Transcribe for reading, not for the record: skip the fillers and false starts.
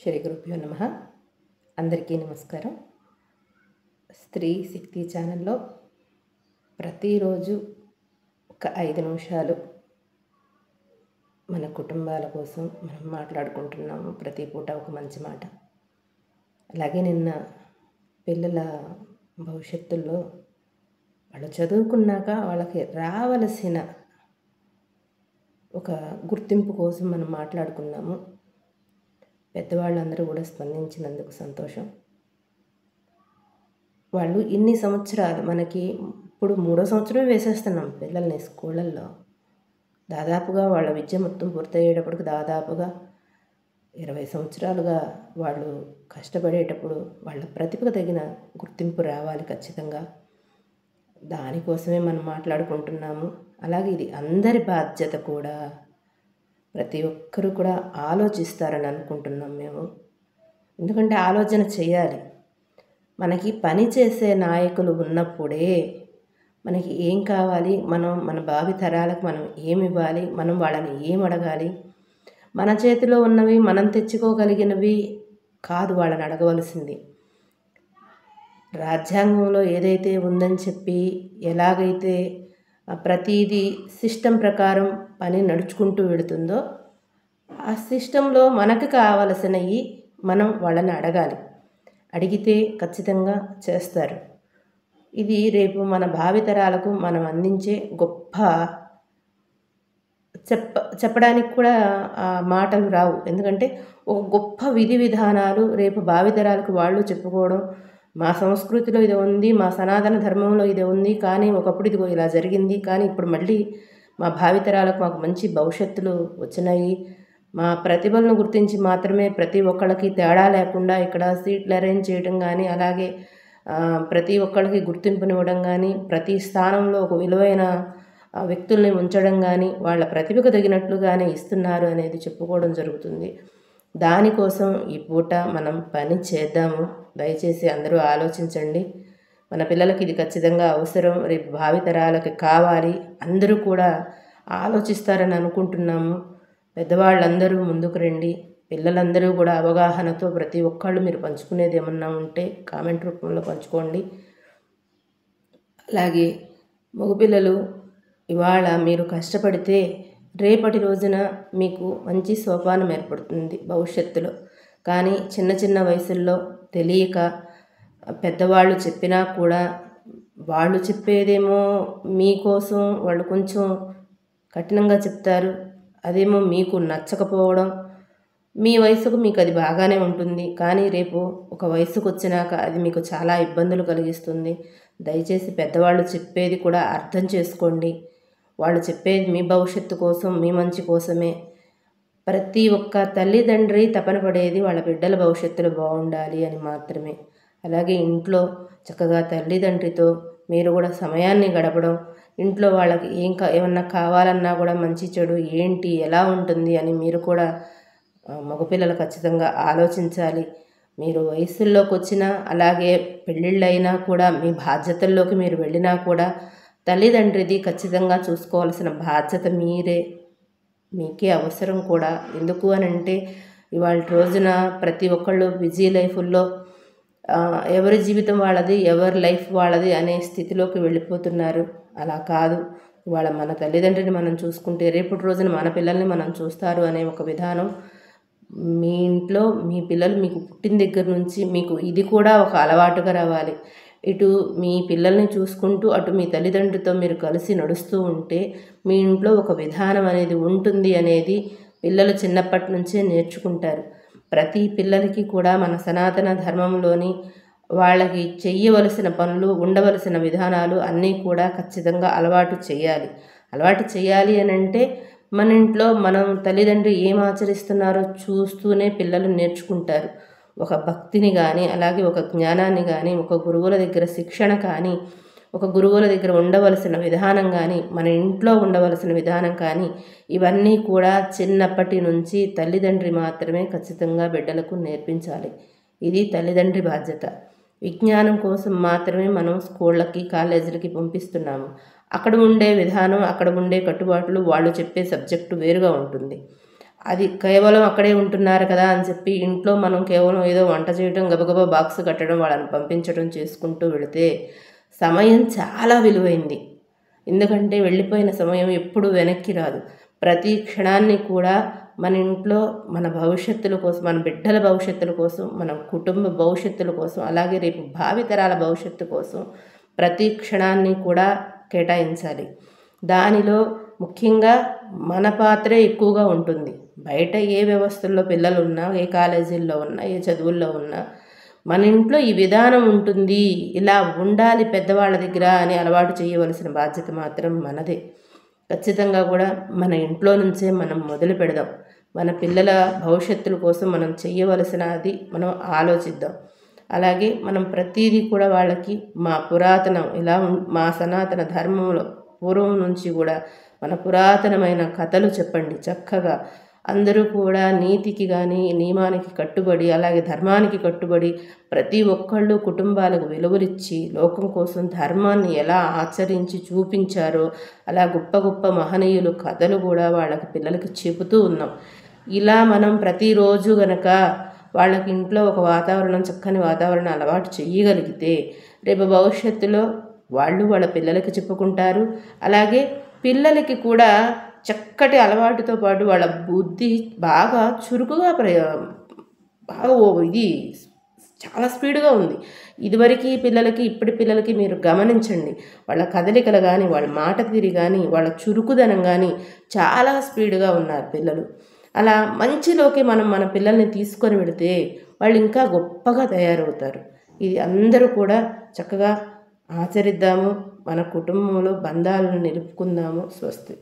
శ్రీ గురుభ్యో నమః. అందరికీ నమస్కారం. స్త్రీ శక్తి ఛానల్లో ప్రతిరోజు ఒక 5 నిమిషాలు మన కుటుంబాల కోసం మనం మాట్లాడుకుంటున్నాము. ప్రతి పూట ఒక మంచి మాట. అలాగే నిన్న పిల్లల భవిష్యత్తులో వాళ్ళు చదువుకున్నాక వాళ్ళకి రావలసిన ఒక గుర్తింపు కోసం మనం మాట్లాడుకున్నాము. పెద్దవాళ్ళందరూ కూడా స్పందించినందుకు సంతోషం. వాళ్ళు ఇన్ని సంవత్సరాలు మనకి ఇప్పుడు 3వ సంవత్సరమే వేసేస్తున్నాం పిల్లల్ని స్కూళ్ళల్లో. దాదాపుగా వాళ్ళ విద్య మొత్తం పూర్తయ్యేటప్పటికి దాదాపుగా 20 సంవత్సరాలుగా వాళ్ళు కష్టపడేటప్పుడు వాళ్ళ ప్రతిభకు తగిన గుర్తింపు రావాలి ఖచ్చితంగా. దానికోసమే మనం మాట్లాడుకుంటున్నాము. అలాగే ఇది అందరి బాధ్యత కూడా. ప్రతి ఒక్కరూ కూడా ఆలోచిస్తారని అనుకుంటున్నాం మేము. ఎందుకంటే ఆలోచన చేయాలి. మనకి పని చేసే నాయకులు ఉన్నప్పుడే మనకి ఏం కావాలి, మన భావి తరాలకు మనం ఏమి ఇవ్వాలి, మనం వాళ్ళని ఏం అడగాలి, మన చేతిలో ఉన్నవి మనం తెచ్చుకోగలిగినవి కాదు వాళ్ళని అడగవలసింది. రాజ్యాంగంలో ఏదైతే ఉందని చెప్పి ఎలాగైతే ప్రతిదీ సిస్టమ్ ప్రకారం పని నడుచుకుంటూ వెళుతుందో ఆ సిస్టంలో మనకు కావలసినవి మనం వాళ్ళని అడగాలి. అడిగితే ఖచ్చితంగా చేస్తారు. ఇది రేపు మన భావితరాలకు మనం అందించే గొప్ప చెప్పడానికి కూడా మాటలు రావు. ఎందుకంటే ఒక గొప్ప విధి విధానాలు రేపు భావితరాలకు వాళ్ళు చెప్పుకోవడం, మా సంస్కృతిలో ఇది ఉంది, మా సనాతన ధర్మంలో ఇది ఉంది, కానీ ఒకప్పుడు ఇదిగో ఇలా జరిగింది, కానీ ఇప్పుడు మళ్ళీ మా భావితరాలకు మాకు మంచి భవిష్యత్తులు వచ్చినాయి, మా ప్రతిభలను గుర్తించి మాత్రమే ప్రతి ఒక్కళ్ళకి తేడా లేకుండా ఇక్కడ సీట్లు అరేంజ్ చేయడం కానీ, అలాగే ప్రతి ఒక్కళ్ళకి గుర్తింపునివ్వడం కానీ, ప్రతి స్థానంలో ఒక విలువైన వ్యక్తుల్ని ఉంచడం కానీ, వాళ్ళ ప్రతిభకు తగినట్లుగానే ఇస్తున్నారు అనేది చెప్పుకోవడం జరుగుతుంది. దానికోసం ఈ పూట మనం పని చేద్దాము. దయచేసి అందరూ ఆలోచించండి. మన పిల్లలకి ఇది ఖచ్చితంగా అవసరం, రేపు భావితరాలకి కావాలి. అందరూ కూడా ఆలోచిస్తారని అనుకుంటున్నాము. పెద్దవాళ్ళందరూ ముందుకు రండి. పిల్లలందరూ కూడా అవగాహనతో ప్రతి ఒక్కళ్ళు మీరు పంచుకునేది ఏమన్నా ఉంటే కామెంట్ రూపంలో పంచుకోండి. అలాగే మగపిల్లలు ఇవాళ మీరు కష్టపడితే రేపటి రోజున మీకు మంచి సోపానం ఏర్పడుతుంది భవిష్యత్తులో. కానీ చిన్న చిన్న వయసుల్లో తెలియక పెద్దవాళ్ళు చెప్పినా కూడా వాళ్ళు చెప్పేదేమో మీకోసం వాళ్ళు కొంచెం కఠినంగా చెప్తారు. అదేమో మీకు నచ్చకపోవడం, మీ వయసుకు మీకు అది బాగానే ఉంటుంది, కానీ రేపు ఒక వయసుకు వచ్చినాక అది మీకు చాలా ఇబ్బందులు కలిగిస్తుంది. దయచేసి పెద్దవాళ్ళు చెప్పేది కూడా అర్థం చేసుకోండి. వాళ్ళు చెప్పేది మీ భవిష్యత్తు కోసం, మీ మంచి కోసమే. ప్రతి ఒక్క తల్లిదండ్రి తపన పడేది వాళ్ళ బిడ్డల భవిష్యత్తులో బాగుండాలి అని మాత్రమే. అలాగే ఇంట్లో చక్కగా తల్లిదండ్రితో మీరు కూడా సమయాన్ని గడపడం, ఇంట్లో వాళ్ళకి ఏమన్నా కావాలన్నా కూడా మంచి చెడు ఏంటి ఎలా ఉంటుంది అని మీరు కూడా మగపిల్లలు ఖచ్చితంగా ఆలోచించాలి. మీరు వయసుల్లోకి వచ్చినా, అలాగే పెళ్ళిళ్ళైనా కూడా, మీ బాధ్యతల్లోకి మీరు వెళ్ళినా కూడా తల్లిదండ్రిది ఖచ్చితంగా చూసుకోవాల్సిన బాధ్యత మీకే అవసరం కూడా. ఎందుకు అని అంటే ఇవాళ రోజున ప్రతి ఒక్కళ్ళు బిజీ లైఫ్లో ఎవరి జీవితం వాళ్ళది, ఎవరి లైఫ్ వాళ్ళది అనే స్థితిలోకి వెళ్ళిపోతున్నారు. అలా కాదు. ఇవాళ మన తల్లిదండ్రిని మనం చూసుకుంటే రేపటి రోజున మన పిల్లల్ని మనం చూస్తారు అనే ఒక విధానం మీ ఇంట్లో మీ పిల్లలు మీకు పుట్టిన దగ్గర నుంచి మీకు ఇది కూడా ఒక అలవాటుగా రావాలి. ఇటు మీ పిల్లల్ని చూసుకుంటూ అటు మీ తల్లిదండ్రులతో మీరు కలిసి నడుస్తూ ఉంటే మీ ఇంట్లో ఒక విధానం అనేది ఉంటుంది అనేది పిల్లలు చిన్నప్పటి నుంచే నేర్చుకుంటారు. ప్రతి పిల్లలకి కూడా మన సనాతన ధర్మంలోని వాళ్ళకి చెయ్యవలసిన పనులు, ఉండవలసిన విధానాలు అన్నీ కూడా ఖచ్చితంగా అలవాటు చేయాలి అని అంటే మన ఇంట్లో మనం తల్లిదండ్రి ఏం ఆచరిస్తున్నారో చూస్తూనే పిల్లలు నేర్చుకుంటారు. ఒక భక్తిని కానీ, అలాగే ఒక జ్ఞానాన్ని కానీ, ఒక గురువుల దగ్గర శిక్షణ కానీ, ఒక గురువుల దగ్గర ఉండవలసిన విధానం కానీ, మన ఇంట్లో ఉండవలసిన విధానం కానీ, ఇవన్నీ కూడా చిన్నప్పటి నుంచి తల్లిదండ్రి మాత్రమే ఖచ్చితంగా బిడ్డలకు నేర్పించాలి. ఇది తల్లిదండ్రి బాధ్యత. విజ్ఞానం కోసం మాత్రమే మనం స్కూళ్ళకి, కాలేజీలకి పంపిస్తున్నాము. అక్కడ ఉండే విధానం, అక్కడ ఉండే కట్టుబాట్లు, వాళ్ళు చెప్పే సబ్జెక్టు వేరుగా ఉంటుంది. అది కేవలం అక్కడే ఉంటున్నారు కదా అని చెప్పి ఇంట్లో మనం కేవలం ఏదో వంట చేయడం, గబగబా బాక్స్ కట్టడం, వాళ్ళని పంపించడం చేసుకుంటూ వెళితే సమయం చాలా విలువైంది. ఎందుకంటే వెళ్ళిపోయిన సమయం ఎప్పుడు వెనక్కి రాదు. ప్రతి క్షణాన్ని కూడా మన ఇంట్లో మన భవిష్యత్తుల కోసం, మన బిడ్డల భవిష్యత్తుల కోసం, మన కుటుంబ భవిష్యత్తుల కోసం, అలాగే రేపు భావితరాల భవిష్యత్తు కోసం ప్రతి క్షణాన్ని కూడా కేటాయించాలి. దానిలో ముఖ్యంగా మన పాత్రే ఎక్కువగా ఉంటుంది. బయట ఏ వ్యవస్థల్లో పిల్లలు ఉన్నా, ఏ కాలేజీల్లో ఉన్నా, ఏ చదువుల్లో ఉన్నా, మన ఇంట్లో ఈ విధానం ఉంటుంది, ఇలా ఉండాలి పెద్దవాళ్ళ దగ్గర అని అలవాటు చేయవలసిన బాధ్యత మాత్రం మనదే. ఖచ్చితంగా కూడా మన ఇంట్లో నుంచే మనం మొదలు పెడదాం. మన పిల్లల భవిష్యత్తుల కోసం మనం చేయవలసినది మనం ఆలోచిద్దాం. అలాగే మనం ప్రతిదీ కూడా వాళ్ళకి మా పురాతనం మా సనాతన ధర్మంలో పూర్వం నుంచి కూడా మన పురాతనమైన కథలు చెప్పండి. చక్కగా అందరూ కూడా నీతికి కానీ నియమానికి కట్టుబడి, అలాగే ధర్మానికి కట్టుబడి ప్రతి ఒక్కళ్ళు కుటుంబాలకు విలువలిచ్చి లోకం కోసం ధర్మాన్ని ఎలా ఆచరించి చూపించారో అలా గొప్ప గొప్ప మహనీయులు కథలు కూడా వాళ్ళకి పిల్లలకి చెబుతూ ఉన్నాం. ఇలా మనం ప్రతిరోజు గనక వాళ్ళకి ఇంట్లో ఒక వాతావరణం, చక్కని వాతావరణం అలవాటు చేయగలిగితే రేపు భవిష్యత్తులో వాళ్ళు వాళ్ళ పిల్లలకి చెప్పుకుంటారు. అలాగే పిల్లలకి కూడా చక్కటి అలవాటుతో పాటు వాళ్ళ బుద్ధి బాగా చురుకుగా బాగా ఇది చాలా స్పీడ్గా ఉంది. ఇదివరకు పిల్లలకి ఇప్పటి పిల్లలకి మీరు గమనించండి. వాళ్ళ కదలికలు కానీ, వాళ్ళ మాట తీరు కానీ, వాళ్ళ చురుకుదనం కానీ చాలా స్పీడ్గా ఉన్నారు పిల్లలు. అలా మంచిలోకి మనం మన పిల్లల్ని తీసుకొని వెళితే వాళ్ళు ఇంకా గొప్పగా తయారవుతారు. ఇది అందరూ కూడా చక్కగా ఆచరిద్దాము. మన కుటుంబంలో బంధాలను నిలుపుకుందాము. స్వస్తి.